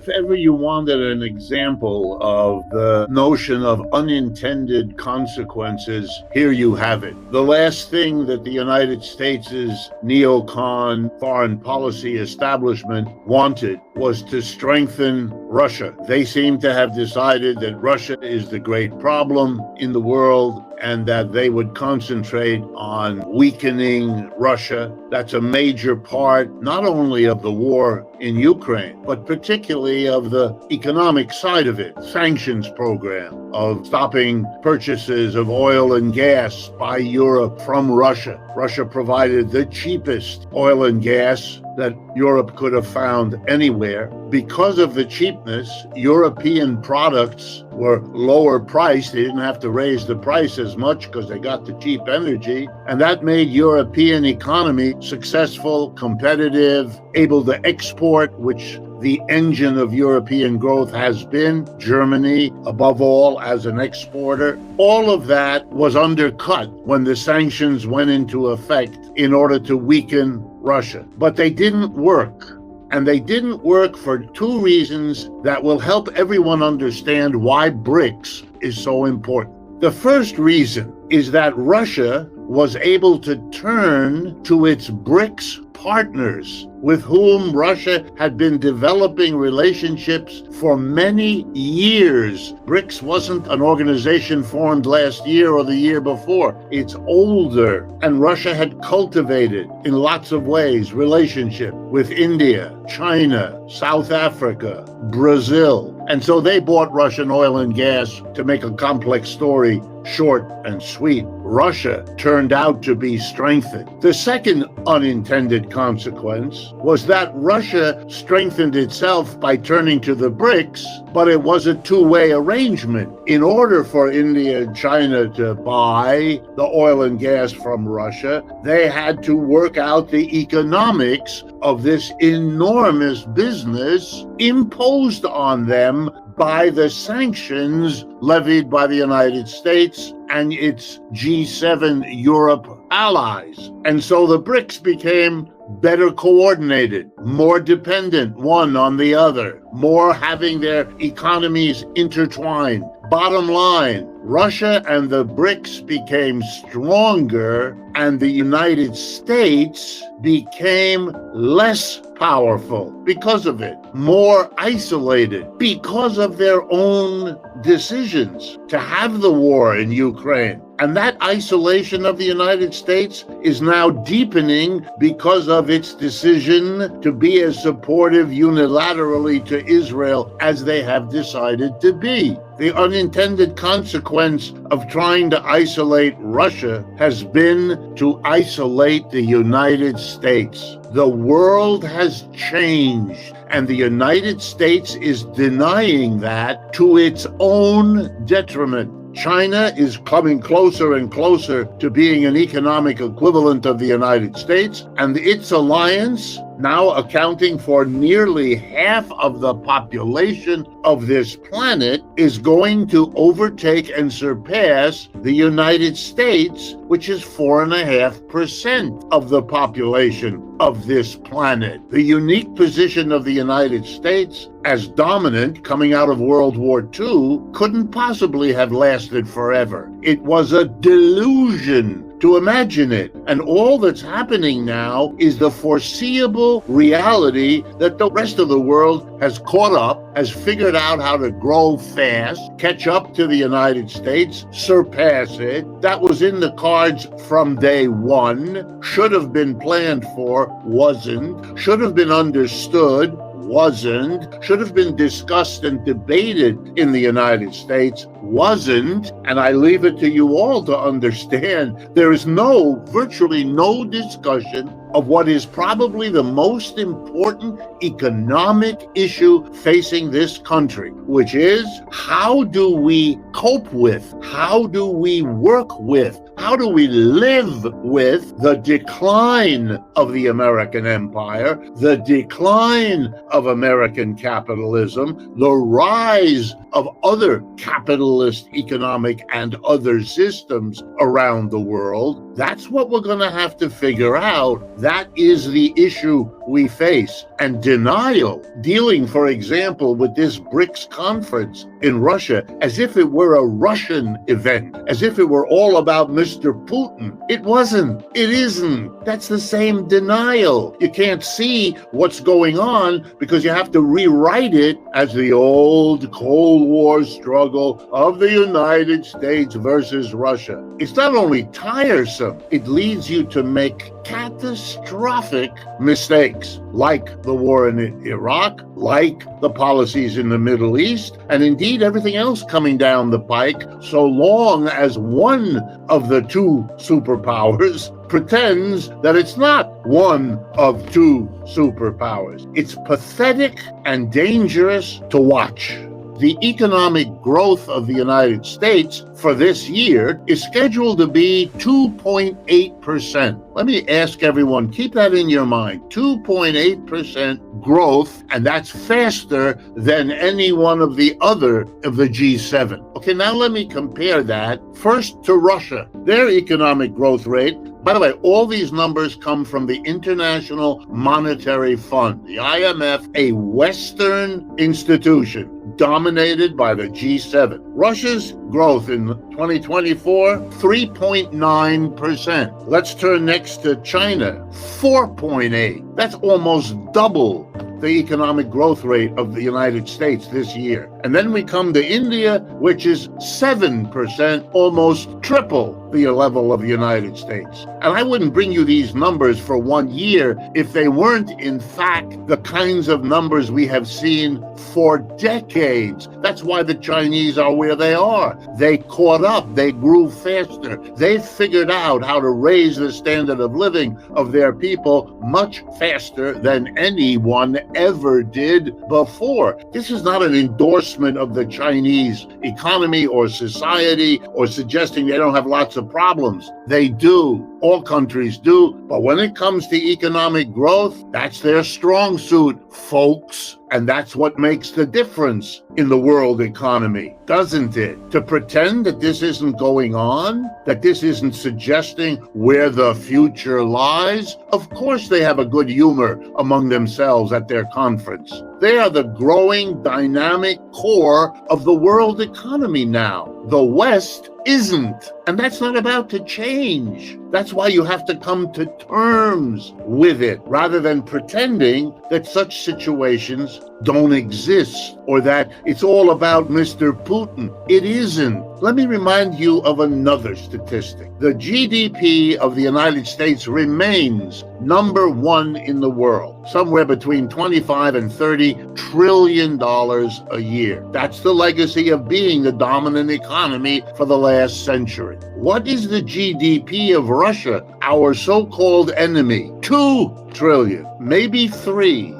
If ever you wanted an example of the notion of unintended consequences, here you have it. The last thing that the United States' neocon foreign policy establishment wanted was to strengthen Russia. They seem to have decided that Russia is the great problem in the world and that they would concentrate on weakening Russia. That's a major part, not only of the war in Ukraine, but particularly of the economic side of it. Sanctions program of stopping purchases of oil and gas by Europe from Russia. Russia provided the cheapest oil and gas that Europe could have found anywhere. Because of the cheapness, European products were lower priced. They didn't have to raise the price as much because they got the cheap energy. And that made European economy successful, competitive, able to export, which the engine of European growth has been. Germany, above all, as an exporter. All of that was undercut when the sanctions went into effect in order to weaken Russia. But they didn't work. And they didn't work for two reasons that will help everyone understand why BRICS is so important. The first reason is that Russia was able to turn to its BRICS partners with whom Russia had been developing relationships for many years. BRICS wasn't an organization formed last year or the year before. It's older, and Russia had cultivated in lots of ways relationship with India, China, South Africa, Brazil. And so they bought Russian oil and gas. To make a complex story short and sweet, Russia turned out to be strengthened. The second unintended consequence was that Russia strengthened itself by turning to the BRICS, but it was a two-way arrangement. In order for India and China to buy the oil and gas from Russia, they had to work out the economics of this enormous business imposed on them by the sanctions levied by the United States and its G7 Europe allies. And so the BRICS became better coordinated, more dependent one on the other, more having their economies intertwined. Bottom line, Russia and the BRICS became stronger, and the United States became less powerful because of it, more isolated because of their own decisions to have the war in Ukraine. And that isolation of the United States is now deepening because of its decision to be as supportive unilaterally to Israel as they have decided to be. The unintended consequence of trying to isolate Russia has been to isolate the United States. The world has changed, and the United States is denying that to its own detriment. China is coming closer and closer to being an economic equivalent of the United States, and its alliance, now accounting for nearly half of the population of this planet, is going to overtake and surpass the United States, which is 4.5% of the population of this planet. The unique position of the United States as dominant coming out of World War II couldn't possibly have lasted forever. It was a delusion to imagine it. And all that's happening now is the foreseeable reality that the rest of the world has caught up, has figured out how to grow fast, catch up to the United States, surpass it. That was in the cards from day one, should have been planned for, wasn't, should have been understood, wasn't, should have been discussed and debated in the United States, wasn't. And I leave it to you all to understand there is virtually no discussion of what is probably the most important economic issue facing this country, which is how do we cope with, how do we work with How do we live with the decline of the American empire, the decline of American capitalism, the rise of other capitalist economic and other systems around the world? That's what we're going to have to figure out. That is the issue we face. And denial, dealing, for example, with this BRICS conference in Russia as if it were a Russian event, as if it were all about Mr. Putin. It wasn't. It isn't. That's the same denial. You can't see what's going on because you have to rewrite it as the old Cold War struggle of the United States versus Russia. It's not only tiresome, it leads you to make catastrophic mistakes, like the war in Iraq, like the policies in the Middle East, and indeed everything else coming down the pike, so long as one of the two superpowers pretends that it's not one of two superpowers. It's pathetic and dangerous to watch. The economic growth of the United States for this year is scheduled to be 2.8%. Let me ask everyone, keep that in your mind, 2.8% growth, and that's faster than any one of the other of the G7. Okay, now let me compare that first to Russia. Their economic growth rate, by the way, all these numbers come from the International Monetary Fund, the IMF, a Western institution dominated by the G7. Russia's growth in 2024, 3.9%. Let's turn next to China, 4.8. That's almost double the economic growth rate of the United States this year. And then we come to India, which is 7%, almost triple the level of the United States. And I wouldn't bring you these numbers for 1 year if they weren't, in fact, the kinds of numbers we have seen for decades. That's why the Chinese are where they are. They caught up. They grew faster. They figured out how to raise the standard of living of their people much faster than anyone ever did before. This is not an endorsement of the Chinese economy or society or suggesting they don't have lots of problems. They do. All countries do. But when it comes to economic growth, that's their strong suit, folks. And that's what makes the difference in the world economy, doesn't it? To pretend that this isn't going on, that this isn't suggesting where the future lies, of course they have a good humor among themselves at their conference. They are the growing, dynamic core of the world economy now. The West isn't. And that's not about to change. That's why you have to come to terms with it, rather than pretending that such situations don't exist or that it's all about Mr. Putin. It isn't. Let me remind you of another statistic. The GDP of the United States remains number one in the world, somewhere between 25 and 30 trillion dollars a year. That's the legacy of being the dominant economy for the last century. What is the GDP of Russia, our so-called enemy? 2 trillion, maybe 3.